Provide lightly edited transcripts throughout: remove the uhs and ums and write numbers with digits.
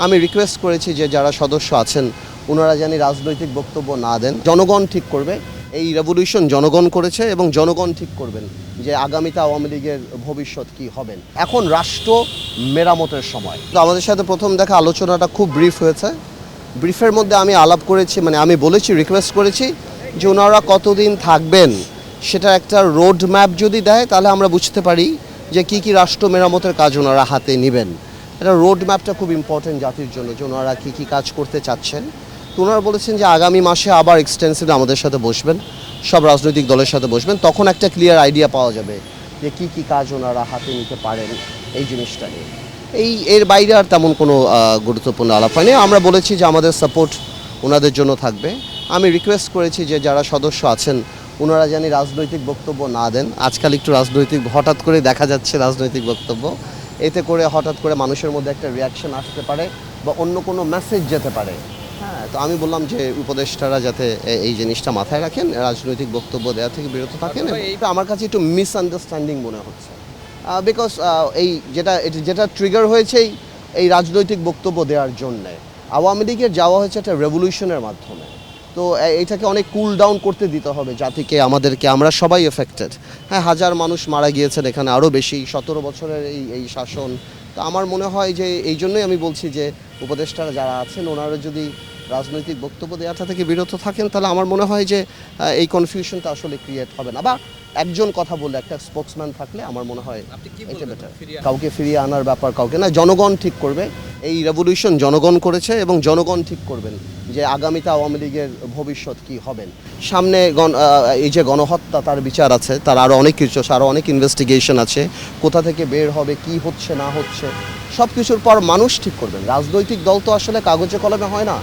আমি রিকোয়েস্ট করেছি যে যারা সদস্য আছেন ওনারা জানি রাজনৈতিক বক্তব্য না দেন। জনগণ ঠিক করবে। এই রেভলিউশন জনগণ করেছে এবং জনগণ ঠিক করবেন যে আগামীতে আওয়ামী লীগের ভবিষ্যৎ কি হবেন। এখন রাষ্ট্র মেরামতের সময়। তো আমাদের সাথে প্রথম দেখা আলোচনাটা খুব ব্রিফ হয়েছে। ব্রিফের মধ্যে আমি আলাপ করেছি, আমি বলেছি, রিকোয়েস্ট করেছি যে ওনারা কতদিন থাকবেন সেটা একটা রোড ম্যাপ যদি দেয় তাহলে আমরা বুঝতে পারি যে কি কি রাষ্ট্র মেরামতের কাজ ওনারা হাতে নেবেন। এটা রোড ম্যাপটা খুব ইম্পর্টেন্ট জাতির জন্য যে ওনারা কী কী কাজ করতে চাচ্ছেন। তো ওনারা বলেছেন যে আগামী মাসে আবার এক্সটেন্সিভ আমাদের সাথে বসবেন, সব রাজনৈতিক দলের সাথে বসবেন, তখন একটা ক্লিয়ার আইডিয়া পাওয়া যাবে যে কী কী কাজ ওনারা হাতে নিতে পারেন এই জিনিসটা নিয়ে। এর বাইরে আর তেমন কোনো গুরুত্বপূর্ণ আলাপ হয়নি। আমরা বলেছি যে আমাদের সাপোর্ট ওনাদের জন্য থাকবে। আমি রিকোয়েস্ট করেছি যে যারা সদস্য আছেন ওনারা জানি রাজনৈতিক বক্তব্য না দেন। আজকাল একটু রাজনৈতিক হঠাৎ করে দেখা যাচ্ছে রাজনৈতিক বক্তব্য, এতে করে হঠাৎ করে মানুষের মধ্যে একটা রিয়াকশন আসতে পারে বা অন্য কোনো মেসেজ যেতে পারে। হ্যাঁ, তো আমি বললাম যে উপদেষ্টারা যাতে এই জিনিসটা মাথায় রাখেন, রাজনৈতিক বক্তব্য দেওয়া থেকে বিরত থাকেন। এটা আমার কাছে একটু মিসআন্ডারস্ট্যান্ডিং মনে হচ্ছে, বিকজ এই যেটা ট্রিগার হয়েছে এই রাজনৈতিক বক্তব্য দেওয়ার জন্যে। আওয়ামী লীগের যাওয়া হয়েছে একটা রেভলিউশনের মাধ্যমে, তো এইটাকে অনেক কুল ডাউন করতে দিতে হবে জাতিকে, আমাদেরকে। আমরা সবাই এফেক্টেড। হ্যাঁ, হাজার মানুষ মারা গিয়েছেন এখানে, আরও বেশি, 17 বছরের এই শাসন। তো আমার মনে হয় যে এই জন্যই আমি বলছি যে উপদেষ্টারা যারা আছেন ওনারা যদি রাজনৈতিক বক্তব্য দেওয়াটা থেকে বিরত থাকেন তাহলে আমার মনে হয় যে এই কনফিউশনটা আসলে ক্রিয়েট হবে না। বা একজন কথা বলে একটা স্পোক্সম্যান থাকলে আমার মনে হয় এটা বেটার। কাউকে ফিরিয়ে আনার ব্যাপার কাউকে না, জনগণ ঠিক করবে। এই রেভলিউশন জনগণ করেছে এবং জনগণ ঠিক করবেন যে আগামীতে আওয়ামী লীগের ভবিষ্যৎ কি হবেন। সামনে এই যে গণহত্যা, তার বিচার আছে, তার আরও অনেক কিছু, আরও অনেক ইনভেস্টিগেশন আছে, কোথা থেকে বের হবে, কি হচ্ছে না হচ্ছে, সব কিছুর পর মানুষ ঠিক করবেন। রাজনৈতিক দল তো আসলে কাগজে কলমে হয় না।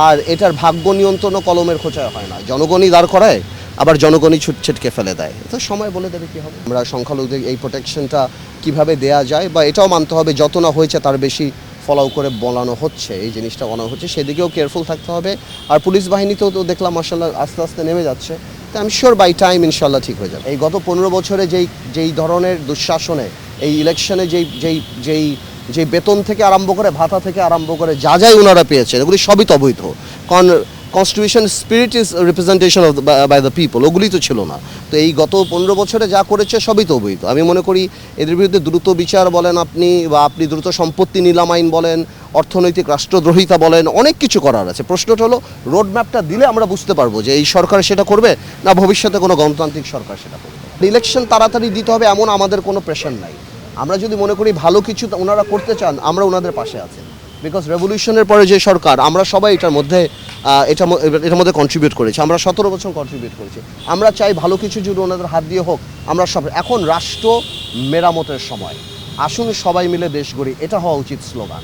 আর এটার ভাগ্য নিয়ন্ত্রণও কলমের খোঁচায় হয় না, জনগণই দাঁড় করায়, আবার জনগণই ছিটকে ফেলে দেয়। তো সময় বলে দেবে কী হবে। আমরা সংখ্যালঘুদের এই প্রোটেকশনটা কিভাবে দেয়া যায়, বা এটাও মানতে হবে যত না হয়েছে তার বেশি ফলো করে বলানো হচ্ছে, এই জিনিসটা বলানো হচ্ছে, সেদিকেও কেয়ারফুল থাকতে হবে। আর পুলিশ বাহিনীতেও তো দেখলাম মাশাআল্লাহ আস্তে আস্তে নেমে যাচ্ছে। তো আমি শিওর বাই টাইম ইনশাল্লাহ ঠিক হয়ে যাবে। এই গত 15 বছরে যেই ধরনের দুঃশাসনে, এই ইলেকশনে যেই বেতন থেকে আরম্ভ করে, ভাতা থেকে আরম্ভ করে যাই ওনারা পেয়েছেন, এগুলি সবই তো অবৈধ। কারণ constitution spirit is representation of by the people, ওগুলি তো ছিল না। তো এই গত 15 বছরে যা করেছে সবই তো অবৈধ। আমি মনে করি এদের বিরুদ্ধে দ্রুত বিচার বলেন আপনি দ্রুত সম্পত্তি নিলাম আইন বলেন, অর্থনৈতিক রাষ্ট্রদ্রোহিতা বলেন, অনেক কিছু করার আছে। প্রশ্নটা হলো রোড ম্যাপটা দিলে আমরা বুঝতে পারবো যে এই সরকার সেটা করবে না ভবিষ্যতে কোনো গণতান্ত্রিক সরকার সেটা করবে। ইলেকশন তাড়াতাড়ি দিতে হবে এমন আমাদের কোনো প্রেশার নাই। আমরা যদি মনে করি ভালো কিছু ওনারা করতে চান, আমরা ওনাদের পাশে আছি। বিকজ রেভলিউশনের পরে যে সরকার, আমরা সবাই এটার মধ্যে কন্ট্রিবিউট করেছি। আমরা 17 বছর কন্ট্রিবিউট করেছি। আমরা চাই ভালো কিছু যদি ওনাদের হাত দিয়ে হোক। আমরা সব, এখন রাষ্ট্র মেরামতের সময়, আসুন সবাই মিলে দেশ গড়ি, এটা হওয়া উচিত স্লোগান।